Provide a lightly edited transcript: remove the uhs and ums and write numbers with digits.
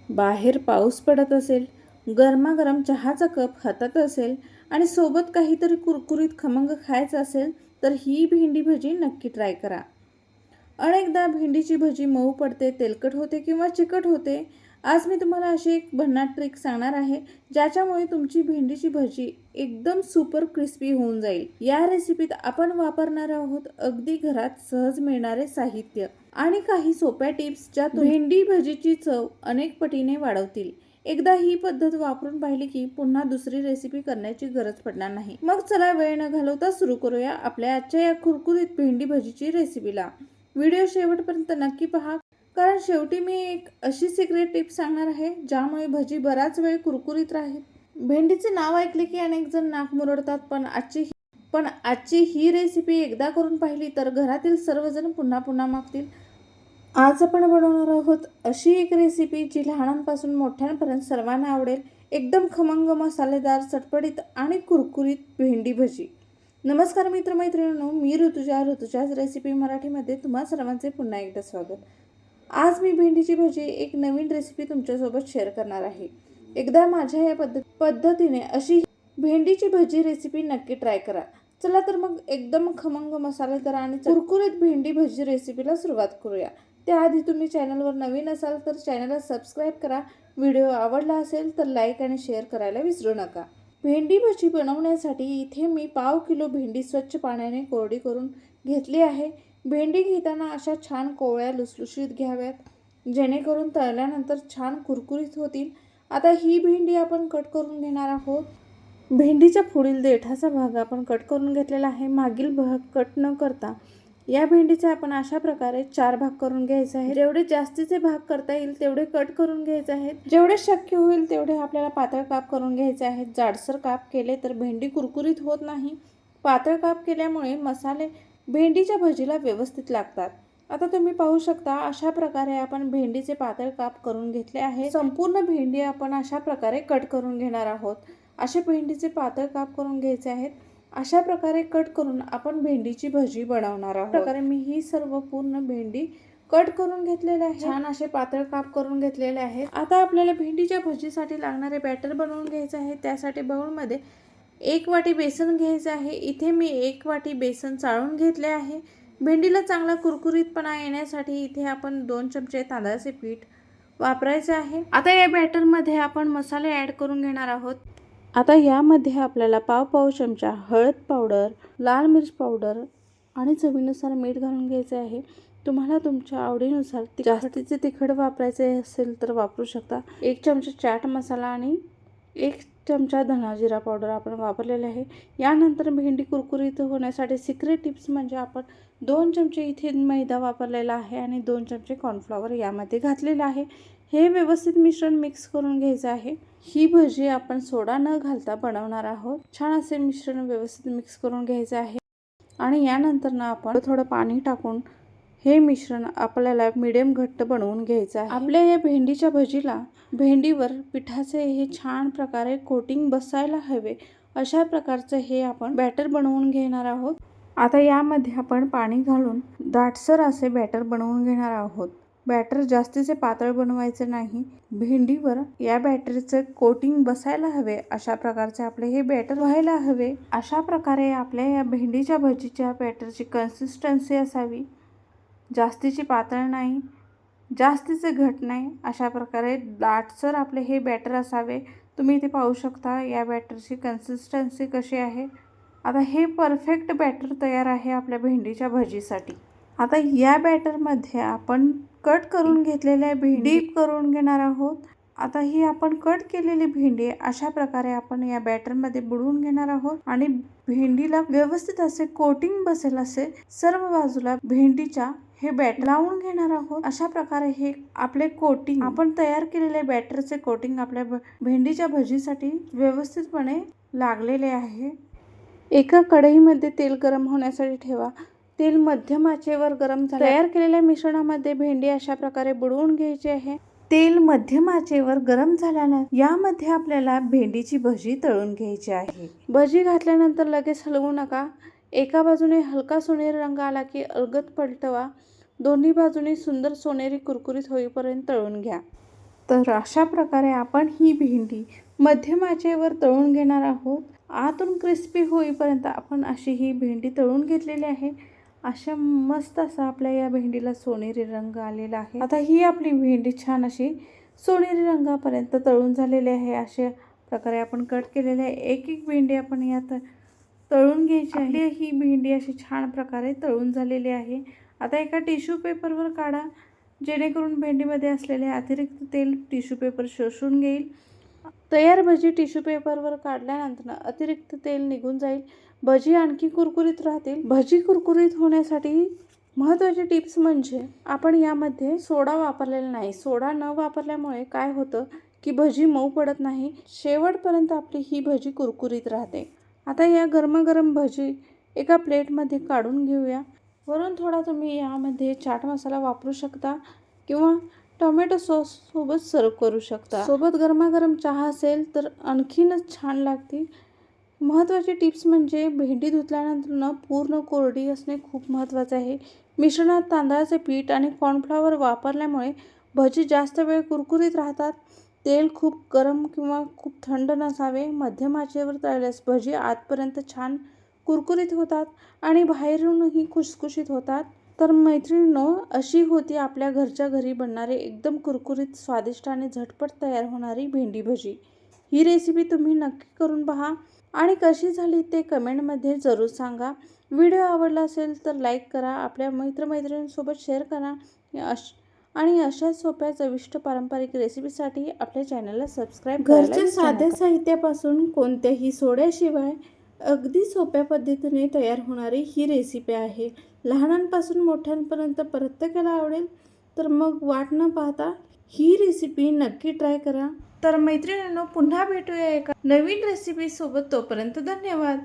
बाहेर पाऊस पडत असेल, गरमागरम चहाचा कप हातात असेल आणि सोबत काहीतरी कुरकुरीत खमंग खायचं असेल तर ही भेंडी भजी नक्की ट्राय करा. अनेकदा भेंडीची भजी मऊ पडते, तेलकट होते किंवा चिकट होते. आज मी तुम्हाला अशी एक भन्नाट ट्रिक सांगणार आहे, ज्याच्यामुळे तुमची भेंडीची भजी एकदम सुपर क्रिस्पी होऊन जाईल. या रेसिपीत आपण वापरणार आहोत अगदी घरात सहज मिळणारे साहित्य आणि काही सोप्या टिप्स, ज्या भेंडी भजीची चव अनेक पटीने वाढवतील. एकदा ही पद्धत वापरून पाहिली की पुन्हा दुसरी रेसिपी करण्याची गरज पडणार नाही. मग चला वेळ न घालवता सुरू करूया आपल्या आजच्या या कुरकुरीत भेंडी भजीची रेसिपीला. व्हिडिओ शेवटपर्यंत नक्की पहा, कारण शेवटी मी एक अशी सिक्रेट टिप सांगणार आहे ज्यामुळे भजी बराच वेळ कुरकुरीत राहील. भेंडीचे नाव ऐकले की अनेक जण नाक मुरडतात, पण आजची ही रेसिपी एकदा करून पाहिली तर घरातील सर्वजण पुन्हा पुन्हा मागतील. आज आपण बनवणार आहोत अशी एक रेसिपी जी लहानांपासून मोठ्यांपर्यंत सर्वांना आवडेल. एकदम खमंग, मसालेदार, चटपटीत आणि कुरकुरीत भेंडी भजी. नमस्कार मित्रमैत्रिणींनो, मी ऋतुजाच रेसिपी मराठीमध्ये तुम्हा सर्वांचे पुन्हा एकदा स्वागत. आज मी भेंडीची भजी एक नवीन रेसिपी तुमच्यासोबत शेअर करणार आहे. एकदा माझ्या या पद्धतीने अशी भेंडीची भजी रेसिपी नक्की ट्राय करा. चला तर मग एकदम खमंग, मसालेदार आणि कुरकुरीत भेंडी भजी रेसिपीला सुरुवात करूया. त्याआधी तुम्ही चॅनलवर नवीन असाल तर चॅनलला सबस्क्राईब करा. व्हिडिओ आवडला असेल तर लाईक आणि शेअर करायला विसरू नका. भेंडी भजी बनवण्यासाठी इथे मी 1/2 किलो भेंडी स्वच्छ पाण्याने कोरडी करून घेतली आहे. भेंडी घेताना अशा छान कोवळ्या लुसलुशीत घ्याव्यात, जेणेकरून तळल्यानंतर छान कुरकुरीत होतील. आता ही भेंडी आपण कट करून घेणार आहोत. भेंडीच्या पुढील देठाचा भाग आपण कट करून घेतलेला आहे. मागील भाग कट न करता या भेंडीचे आपण अशा प्रकारे 4 भाग करून घ्यायचे आहेत. जेवढे जास्तीचे भाग करता येईल तेवढे कट करून घ्यायचे आहेत. जेवढे शक्य होईल तेवढे आपल्याला पातळ काप करून घ्यायचे आहेत. जाडसर काप केले तर भेंडी कुरकुरीत होत नाही. पातळ काप केल्यामुळे मसाले भेंडीच्या भजीला व्यवस्थित लागतात. आता तुम्ही पाहू शकता, अशा प्रकारे आपण भेंडीचे पातळ काप करून घेतले आहे. संपूर्ण भेंडी आपण अशा प्रकारे कट करून घेणार आहोत. असे भेंडीचे पातळ काप करून घ्यायचे आहेत. अशा प्रकारे कट करून आपण भेंडीची भजी बनवणार आहोत. प्रकारे मी ही सर्व पूर्ण भेंडी कट करून घेतलेले आहे. छान असे पातळ काप करून घेतलेले आहेत. आता आपल्याला भेंडीच्या भजीसाठी लागणारे बॅटर बनवून घ्यायचे आहे. त्यासाठी बाउलमध्ये 1 वाटी बेसन घ्यायचे आहे. इथे मी 1 वाटी बेसन चाळून घेतले आहे. भेंडीला चांगला कुरकुरीतपणा येण्यासाठी इथे आपण 2 चमचे तांदळाचे पीठ वापरायचे आहे. आता या बॅटरमध्ये आपण मसाले ॲड करून घेणार आहोत. आता यामध्ये आपल्याला पाव चमचा हळद पावडर, लाल मिर्च पावडर आणि चवीनुसार मीठ घालून घ्यायचे आहे. तुम्हाला तुमच्या आवडीनुसार जास्तीचे तिखट वापरायचे असेल तर वापरू शकता. 1 चमचा चाट मसाला आणि 1 चमचा धना जिरा पावडर आपण वापरलेले आहे. यानंतर भेंडी कुरकुरीत होण्यासाठी सिक्रेट टिप्स म्हणजे आपण 2 चमचे इथे मैदा वापरलेला आहे आणि 2 चमचे कॉर्नफ्लॉवर यामध्ये घातलेला आहे. हे व्यवस्थित मिश्रण मिक्स करून घ्यायचं आहे. ही भजी आपण सोडा न घालता बनवणार आहोत. छान असे मिश्रण व्यवस्थित मिक्स करून घ्यायचे आहे आणि यानंतर ना आपण थोडं पाणी टाकून हे मिश्रण आपल्याला मीडियम घट्ट बनवून घ्यायचं आहे. आपल्या या भेंडीच्या भजीला भेंडीवर पिठाचे हे छान प्रकारे कोटिंग बसायला हवे, अशा प्रकारचं हे आपण बॅटर बनवून घेणार आहोत. आता यामध्ये आपण पाणी घालून दाटसर असे बॅटर बनवून घेणार आहोत. बॅटर जास्तीचे पातळ बनवायचे नाही. भेंडीवर या बॅटरचे कोटिंग बसायला हवे, अशा प्रकारचे आपले हे बॅटर व्हायला हवे. अशा प्रकारे आपल्या या भेंडीच्या भजीच्या बॅटरची कन्सिस्टन्सी असावी. जास्तीची पातळ नाही, जास्तीचे घट नाही, अशा प्रकारे दाटसर आपले हे बॅटर असावे. तुम्ही इथे पाहू शकता या बॅटरची कन्सिस्टन्सी कशी आहे. आता हे परफेक्ट बॅटर तयार आहे आपल्या भेंडीच्या भजीसाठी. आता या बॅटरमध्ये आपण कट करून घेतलेल्या भेंडी डीप करून घेणार आहोत. आता ही आपण कट केलेली भेंडी अशा प्रकारे आपण या बॅटरमध्ये बुडवून घेणार आहोत आणि भेंडीला व्यवस्थित असे कोटिंग बसेल असे सर्व बाजूला भेंडीच्या हे बॅटर लावून घेणार आहोत. अशा प्रकारे हे आपले कोटिंग, आपण तयार केलेले बॅटरचे कोटिंग आपल्या भेंडीच्या भजीसाठी व्यवस्थितपणे लागलेले आहे. एका कढईमध्ये तेल गरम होण्यासाठी ठेवा. तेल मध्यम आचेवर गरम झाले. तयार केलेल्या मिश्रणामध्ये भेंडी अशा प्रकारे बुडवून घ्यायची आहे. तेल मध्यम आचेवर गरम झाल्याने यामध्ये आपल्याला भेंडीची भजी तळून घ्यायची आहे. भजी घातल्यानंतर लगेच हलवू नका. एका बाजूने हलका सोनेरी रंग आला की अलगद पलटवा. दोन्ही बाजूनी सुंदर सोनेरी कुरकुरीत होईपर्यंत तळून घ्या. तर अशा प्रकारे आपण ही भेंडी मध्यम आचेवर तळून घेणार आहोत. आतून क्रिस्पी होईपर्यंत आपण अशी ही भेंडी तळून घेतलेली आहे. अशा मस्त असा आपल्या या भेंडीला सोनेरी रंग आलेला आहे. आता ही आपली भेंडी छान अशी सोनेरी रंगापर्यंत तळून झालेली आहे. अशा प्रकारे आपण कट केलेले आहे. एक एक भेंडी आपण यात तळून घ्यायची आहे. ही भेंडी अशी छान प्रकारे तळून झालेली आहे. आता एका टिश्यू पेपरवर काढा, जेणेकरून भेंडीमध्ये असलेले अतिरिक्त तेल टिश्यू पेपर शोषून घेईल. तयार भजी टिश्यू पेपरवर काढल्यानंतर अतिरिक्त तेल निघून जाईल. भजी आणखी कुरकुरीत राहतील. भजी कुरकुरीत होण्यासाठी महत्त्वाची टिप्स म्हणजे आपण यामध्ये सोडा वापरलेला नाही. सोडा न वापरल्यामुळे काय होतं की भजी मऊ पडत नाही. शेवटपर्यंत आपली ही भजी कुरकुरीत राहते. आता या गरमागरम भजी एका प्लेटमध्ये काढून घेऊया. वरून थोडा तुम्ही यामध्ये चाट मसाला वापरू शकता किंवा टोमॅटो सॉस सोबत सर्व करू शकता. सोबत गरमागरम चहा असेल तर आणखीनच छान लागते. महत्त्वाची टिप्स म्हणजे भेंडी धुतल्यानंतर पूर्ण कोरडी असणे खूप महत्त्वाचे आहे. मिश्रणात तांदळाचे पीठ आणि कॉर्नफ्लॉवर वापरल्यामुळे भजी जास्त वेळ कुरकुरीत राहतात. तेल खूप गरम किंवा खूप थंड नसावे. मध्यम आचेवर तळल्यास भजी आतपर्यंत छान कुरकुरीत होतात आणि बाहेरूनही खुसखुशीत होतात. तर मैत्रिणींनो, अशी होती आपल्या घरच्या घरी बनणारी एकदम कुरकुरीत, स्वादिष्ट आणि झटपट तयार होणारी भेंडी भजी. ही रेसिपी तुम्ही नक्की करून पहा आणि कशी झाली ते कमेंटमध्ये जरूर सांगा. व्हिडिओ आवडला असेल तर लाईक करा, आपल्या मित्रमैत्रिणींसोबत शेअर करा आणि अशा सोप्या चविष्ट पारंपरिक रेसिपीसाठी आपल्या चॅनलला सबस्क्राईब करायला विसरू नका. घरच्या साध्या साहित्यापासून कोणत्याही सोड्याशिवाय अगदी सोप्या पद्धतीने तयार होणारी ही रेसिपी आहे. लहानांपासून मोठ्यांपर्यंत प्रत्येकाला आवडेल. तर मग वाट न पाहता ही रेसिपी नक्की ट्राय करा. तर मैत्रिणींनो, पुन्हा भेटूया एका नवीन रेसिपी सोबत. तोपर्यंत धन्यवाद.